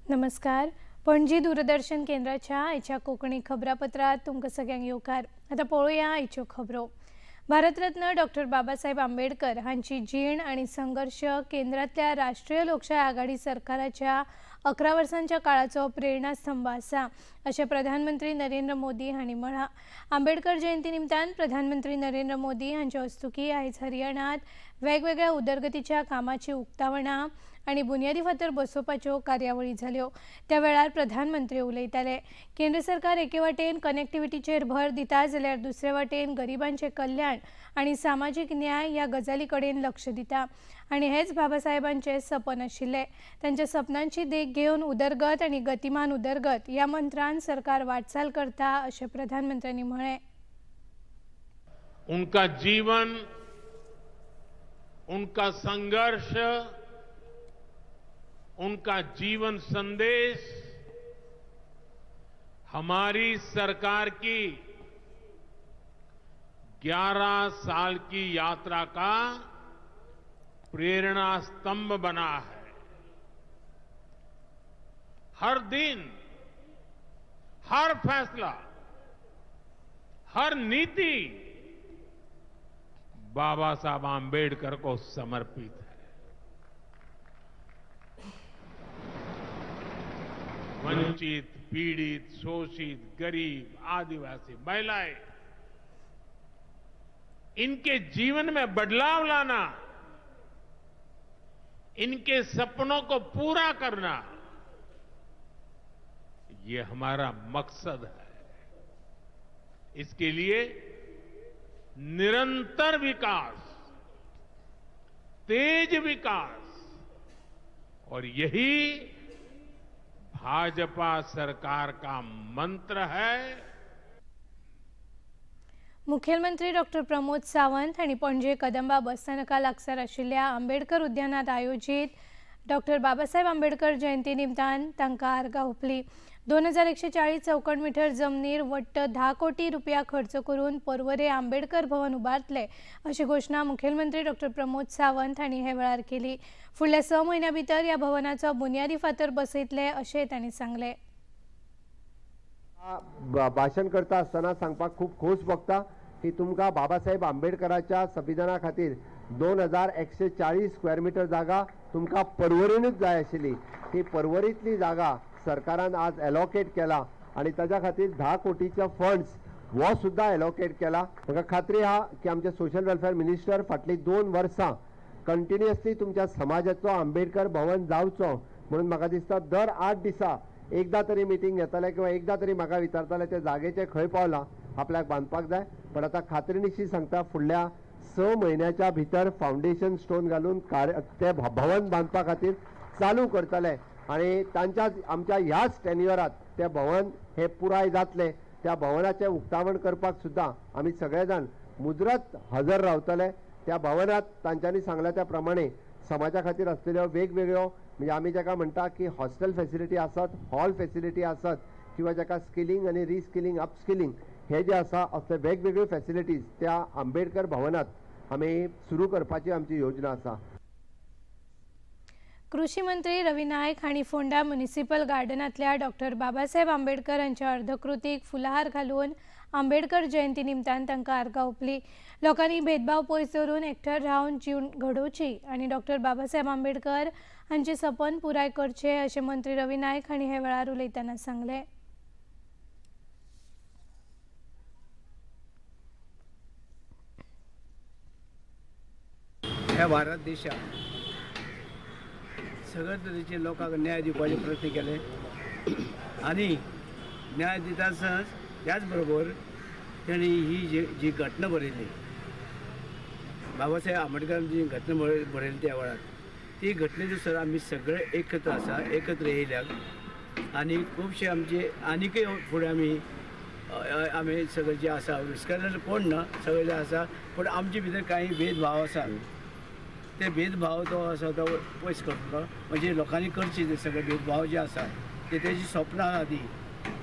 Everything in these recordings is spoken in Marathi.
नमस्कार. पणजी दूरदर्शन केंद्राच्या आयच्या कोकणी खबरापत्रात तुमकां सगळ्यांक येवकार. आता पळोवया आयच्यो खबरो. भारतरत्न डॉक्टर बाबासाहेब आंबेडकर हांची जीण आणि संघर्ष केंद्रातल्या राष्ट्रीय लोकशाही आघाडी सरकाराच्या 11 वर्सांच्या काळाचो प्रेरणास्तंभ आसा अशें प्रधानमंत्री नरेंद्र मोदी हांणी म्हळां. आंबेडकर जयंती निमतान प्रधानमंत्री नरेंद्र मोदी हांचे हस्तुकीं आयज हरियाणात वेगवेगळ्या उदरगतीच्या कामाची उक्तावणां आणि बुनियादी फातर बसोवपाच्यो कार्यावळी जाल्यो. त्या वेळार प्रधानमंत्री उलयताले. केंद्र सरकार एके वाटेन कनेक्टिव्हिटीचेर भर दिता जाल्यार दुसरे वाटेन गरिबांचे कल्याण आणि सामाजीक न्याय ह्या गजाली कडेन लक्ष दिता आणि हेच बाबासाहेबांचे सपन आशिल्ले. तांच्या सपनांची देख घेवन उदरगत आणि गतिमान उदरगत ह्या मंत्रान सरकार वाटचाल करता अशें प्रधानमंत्र्यांनी म्हळें. उनका जीवन, उनका संघर्ष, उनका जीवन संदेश हमारी सरकार की 11 साल की यात्रा का प्रेरणा स्तंभ बना है. हर दिन, हर फैसला, हर नीति बाबा साहब आंबेडकर को समर्पित है. वंचित, पीड़ित, शोषित, गरीब, आदिवासी, महिलाएं, इनके जीवन में बदलाव लाना, इनके सपनों को पूरा करना, ये हमारा मकसद है. इसके लिए निरंतर विकास, तेज विकास और यही भाजपा सरकार का मंत्र है. मुखेलमंत्री डॉक्टर प्रमोद सावंत हांणी पणजे कदंबा बसस्थानका लागसार आशिल्ल्या आंबेडकर उद्यानात आयोजित डॉक्टर बाबासाहेब आंबेडकर जयंती निमतान तांकां आर्गां ओंपलीं. 2140 चौकट मीटर जमनीर वट्ट 10 कोटी रुपया खर्च करून पर्वरे आंबेडकर भवन उबारतले अशी घोषणा मुखेलमंत्री डॉक्टर प्रमोद सावंत हांणी हे वेळार केली. फुडल्या 6 म्हयन्यां भितर ह्या भवनाचो बुनियादी फातर बसयतले अशें तांणी सांगलें. भाषण करता आसतना सांगपाक खूब खोस भोगता की तुमकां बाबासाहेब आंबेडकराच्या संविधाना खातीर 2140 स्क्वेअर मीटर जागा तुमकां पर्वरीनूच जाय आशिल्ली. ती पर्वरींतली जागा सरकारान आज एलोकेट केला आणि ताच्या खातीर 10 कोटीचे फंड्स वो सुद्धा एलोकेट केला. म्हाका खात्री आहा की आमचे सोशल वेलफेअर मिनिस्टर फाटली 2 वर्सां कंटिन्युअसली तुमच्या समाजाचो आंबेडकर भवन जावचो म्हणून म्हाका दिसता दर 8 दिसा एकदा तरी मिटींग घेताले किंवा एकदा तरी म्हाका विचारताले ते जागेचे खंय पावला, आपल्याक बांदपाक जाय. पण आता खात्रीनिशी सांगता फुडल्या 6 म्हयन्याच्या भितर फाउंडेशन स्टोन घालून ते भवन बांदपा खातीर चालू करतले आणि तांच्या आमच्या ह्याच टेन्युअरात ते भवन हे पुराय जातले. त्या भवनाचे उक्तावण करपाक सुद्धा आमी सगळे जाण मुजरत हजर रावतले. त्या भवनात तांच्यांनी सांगल्या त्या प्रमाणे समाजा खातीर आसलेल्यो वेगवेगळ्यो म्हणजे आमी जाका म्हणटा की हॉस्टेल फॅसिलिटी आसत, हॉल फॅसिलिटी आसत किंवा जाका स्किलिंग आणि रिस्किलिंग अपस्किलिंग हे जे आसा असले वेगवेगळ्यो फॅसिलिटीज त्या आंबेडकर भवनात आमी सुरू करपाची आमची योजना आसा. कृषी मंत्री रवी नायक हांणी फोंडा म्युनिसिपल गार्डनांतल्या डॉक्टर बाबासाहेब आंबेडकर हांच्या अर्धकृतीक फुलहार घालून आंबेडकर जयंती निमतान तांकां आर्गां ओंपलीं. लोकांनी भेदभाव पयस दवरून एकठांय रावन जीण घडोवची आनी डॉक्टर बाबासाहेब आंबेडकर हांचें सपन पुराय करचें अशें मंत्री रवी नायक हांणी हे वेळार उलयतना सांगलें. ह्या भारत देशात सगळ्या तरेचे लोकांक न्याय दिवपाचे प्रयत्न केले आणि न्याय दिता आसतनाच त्याच बरोबर त्यांनी ही जी घटना बरयली बाबासाहेब आंबेडकरांची घटना बरयली त्या वेळार ती घटनेनुसार आमी सगळे एकत्र आसा, एकत्र येयल्यात आणि खुबशे आमचे आनीकय फुडें आमी सगळे जे आसा विस्कर्णान कोण ना सगळे जे आसा पण आमचे भितर काही भेदभाव आसा ते भेदभाव तो आसा तो पयस करतलो म्हणजे लोकांनी करचे ते सगळे भेदभाव जे आसा ते तेजी स्वप्नां आसा ती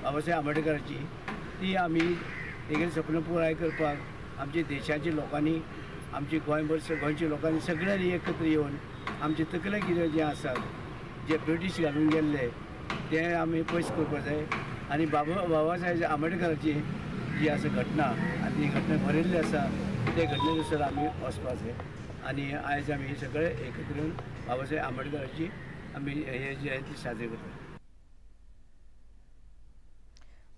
बाबासाहेब आंबेडकराची ती आमी तेगे स्वप्न पुराय करपाक आमच्या देशाच्या लोकांनी आमचे गोंयच्या लोकांनी सगळ्यांनी एकत्र येवन आमचे तकले कितें जे आसात जे ब्रिटीश घालून गेल्ले ते आमी पयस करपाक जाय आनी बाबासाहेब आंबेडकराची जी आसा घटना आनी ती घटना बरयल्ली आसा ते घटनेनुसार आमी वचपाक जाय आनी आयज आमी सगळे एकत्र येवन बाबासाहेब आंबेडकराची आमी हे जयंती साजरी करतात.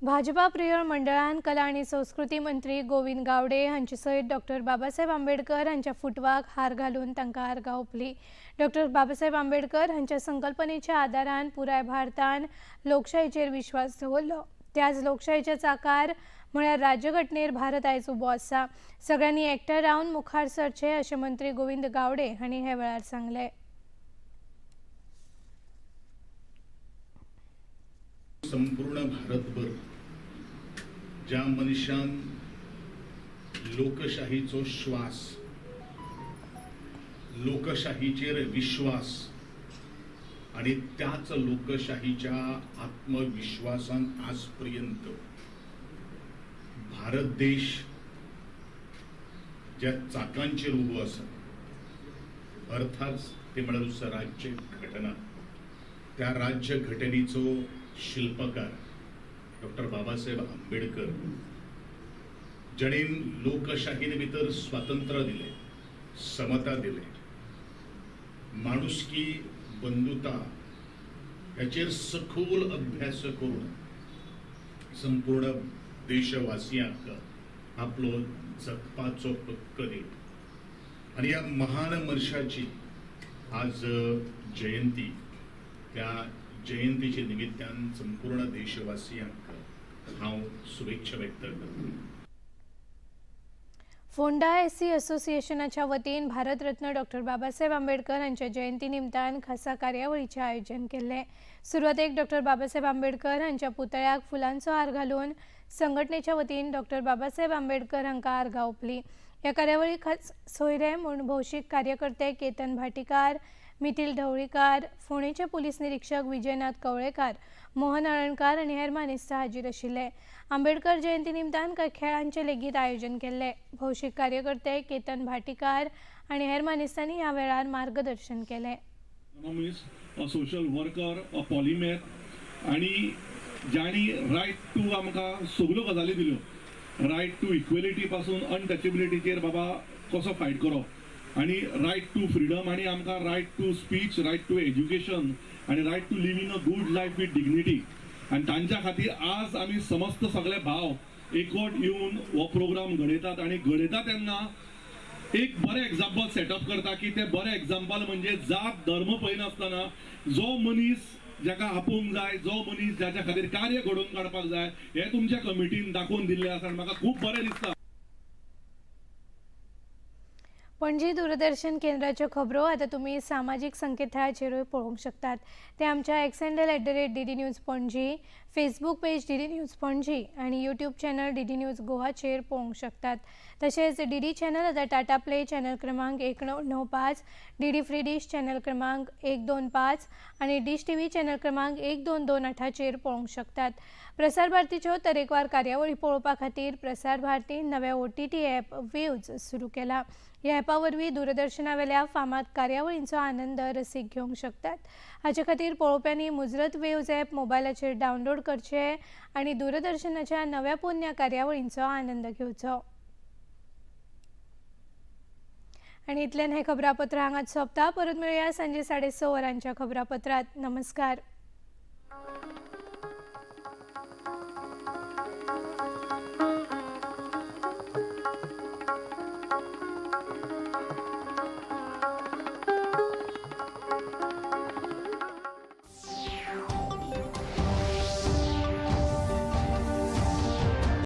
भाजपा प्रिय मंडळान कला आणि संस्कृती मंत्री गोविंद गावडे हांचे सयत डॉक्टर बाबासाहेब आंबेडकर हांच्या फुटवाक हार घालून तांकां आर्गां ओंपली. डॉक्टर बाबासाहेब आंबेडकर हांच्या संकल्पनेच्या आदारान पुराय भारतान लोकशायेचेर विश्वास दवरलो. त्याच लोकशायेच्या चाकार म्हळ्यार राज्यघटनेर भारत आयज उबो आसा. सगळ्यांनी एकठांय रावन मुखार सरचे अशें मंत्री गोविंद गावडे हांणी हे वेळार सांगलें. संपूर्ण भारतभर ज्या मनशान लोकशाहीचो श्वास लोकशाहीचेर विश्वास आणि त्याच लोकशाहीच्या आत्मविश्वासान आजपर्यंत भारत देश ज्या चाकांचेर उबो आसा अर्थात ते म्हळ्यार राज्य घटना त्या राज्य घटनेचो शिल्पकार डॉक्टर बाबासाहेब आंबेडकर जणेन लोकशाहीन भितर स्वातंत्र्य दिले समता दिले माणुसकी बंधुता ह्याचेर सखोल अभ्यास करून संपूर्ण देशवासियांक आपलो जगपाचो हक्क दिलो आणि या महान मनशाची आज जयंती त्या जयंतीच्या निमित्तान संपूर्ण देशवासियांक हांव शुभेच्छा व्यक्त करतो. फोंडा एससी असोसिएशनाच्या वतीन भारतरत्न डॉक्टर बाबासाहेब आंबेडकर हांच्या जयंती निमतान खासा कार्यावळीचें आयोजन केल्लें. सुरवातेक डॉक्टर बाबासाहेब आंबेडकर हांच्या पुतळ्याक फुलांचो हार घालून संघटनेच्या वतीन डॉक्टर बाबासाहेब आंबेडकर हांकां आर्गां ओंपलीं. ह्या कार्यावळीक खास सोयरे म्हूण भौशीक कार्यकर्ते केतन भाटीकार, मिथिल ढवळीकार, फोंडेचे पुलीस निरीक्षक विजयनाथ कवळेकार, मोहन आळणकार आनी हेर मानेस्त हाजीर आशिल्ले. आंबेडकर जयंती निमतान कांय खेळांचें लेगीत आयोजन केल्लें. भौशीक कार्यकर्ते केतन भाटीकार आनी हेर मानेस्तांनी ह्या वेळार मार्गदर्शन केलें. अ सोशल वर्कर, अ पॉलिमॅथ आनी ज्यांनी रायट टू आमकां सगल्यो गजाली दिल्यो. रायट टू इक्वेलिटी पासून अनटचेबिलिटीचेर बाबा कसो फायट करप आनी रायट टू फ्रीडम आनी आमकां right to speech, right to education आनी right to live in a good life with dignity. आनी तांच्या खातीर आज आमी समस्त सगळे भाव एकवट येवन हो प्रोग्राम घडयतात आनी घडयता तेन्ना एक बरें एग्जाम्पल सेटअप करता की ते बरें एग्जाम्पल म्हणजे जात धर्म पळयनासतना जो मनीस जाका आपोवंक जाय, जो मनीस ज्याच्या खातीर कार्य घडोवन काडपाक जाय हे तुमच्या कमिटीन दाखोवन दिल्लें आसा आनी म्हाका खूब बरें दिसता. पणजी दूरदर्शन केंद्राच्यो खबरो आता तुम्ही सामाजिक संकेतथळाचेरूय पळोवंक शकतात. ते आमच्या x handle @DD news Panaji, Facebook page DD news Panaji आणि यूट्यूब चॅनल DD न्यूज गोवाचेर पळोवंक शकतात. तसेच DD चॅनल आता टाटा प्ले चॅनल क्रमांक 1995, DD फ्री डिश चॅनल क्रमांक 125 आणि डिश TV चॅनल क्रमांक 1228चेर पळोवंक शकतात. प्रसार भारतीच्यो तरेकवार कार्यावळी पळोवपा खातीर प्रसार भारतीन नव्या OTT ॲप वेव्ज सुरू केला. ह्या ॲपा वरवीं दूरदर्शनावेल्या फामाद कार्यावळींचो आनंद रसीक घेवंक शकतात. हाचे खातीर पळोवप्यांनी मुजरत वेव्ज ॲप मोबायलाचेर डावनलोड करचे आनी दूरदर्शनाच्या नव्या पोरन्या कार्यावळींचो आनंद घेवचो. आनी इतल्यान हें खबरापत्र हांगाच सोंपता. परत मेळुया सांजे 6:30 वरांच्या खबरापत्रांत. नमस्कार.